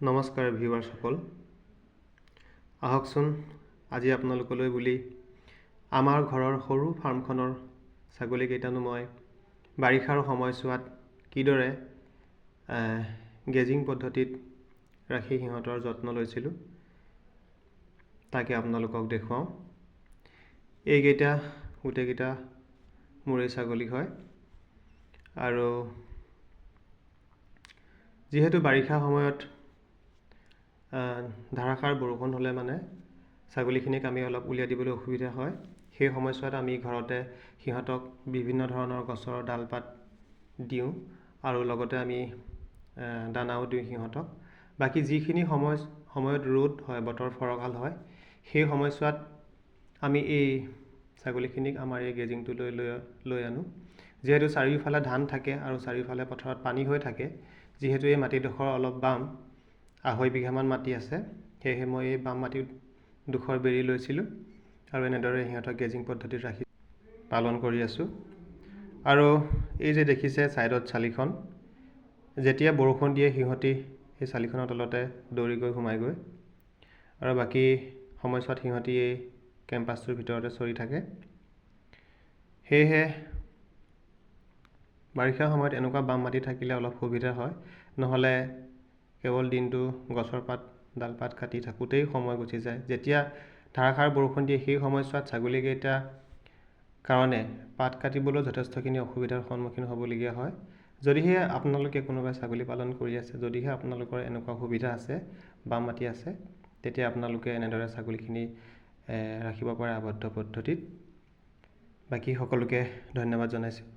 নমস্কাৰ ভিউৱাৰসকল, আহকচোন আজি আপোনালোকলৈ বুলি আমাৰ ঘৰৰ সৰু ফাৰ্মখনৰ ছাগলীকেইটানো মই বাৰিষাৰ সময়ছোৱাত কিদৰে গেজিং পদ্ধতিত ৰাখি সিহঁতৰ যত্ন লৈছিলোঁ তাকে আপোনালোকক দেখুৱাওঁ। এইকেইটা গোটেইকেইটা মোৰেই ছাগলী হয় আৰু যিহেতু বাৰিষা সময়ত ধাৰাসাৰ বৰষুণ হ'লে মানে ছাগলীখিনিক আমি অলপ উলিয়াই দিবলৈ অসুবিধা হয়। সেই সময়ছোৱাত আমি ঘৰতে সিহঁতক বিভিন্ন ধৰণৰ গছৰ ডালপাত দিওঁ আৰু লগতে আমি দানাও দিওঁ সিহঁতক। বাকী যিখিনি সময়ত ৰ'দ হয়, বতৰ ফৰকাল হয়, সেই সময়ছোৱাত আমি এই ছাগলীখিনিক আমাৰ এই গেজিংটোলৈ লৈ আনো। যিহেতু চাৰিওফালে ধান থাকে আৰু চাৰিওফালে পথাৰত পানী হৈ থাকে, যিহেতু এই মাটিডোখৰ অলপ বাম, 2.5 বিঘামান মাটি আছে, সেয়েহে মই এই বাম মাটিডোখৰ বেৰি লৈছিলোঁ আৰু এনেদৰে সিহঁতক গেজিং পদ্ধতিত ৰাখি পালন কৰি আছোঁ। আৰু এই যে দেখিছে ছাইডত চালিখন, যেতিয়া বৰষুণ দিয়ে সিহঁতি সেই চালিখনৰ তলতে দৌৰি গৈ সোমাইগৈ আৰু বাকী সময়ছোৱাত সিহঁতি এই কেম্পাছটোৰ ভিতৰতে চৰি থাকে। সেয়েহে বাৰিষা সময়ত এনেকুৱা বাম মাটি থাকিলে অলপ সুবিধা হয়, নহ'লে কেৱল দিনটো গছৰ ডালপাত কাটি থাকোঁতেই সময় গুচি যায়। যেতিয়া ধাৰাসাৰ বৰষুণ দিয়ে সেই সময়ছোৱাত ছাগলীকেইটাৰ কাৰণে পাত কাটিবলৈ যথেষ্টখিনি অসুবিধাৰ সন্মুখীন হ'বলগীয়া হয়। যদিহে আপোনালোকে কোনোবাই ছাগলী পালন কৰি আছে, যদিহে আপোনালোকৰ এনেকুৱা সুবিধা আছে, বাম মাটি আছে, তেতিয়া আপোনালোকে এনেদৰে ছাগলীখিনি ৰাখিব পাৰে আবদ্ধ পদ্ধতিত। বাকী সকলোকে ধন্যবাদ জনাইছোঁ।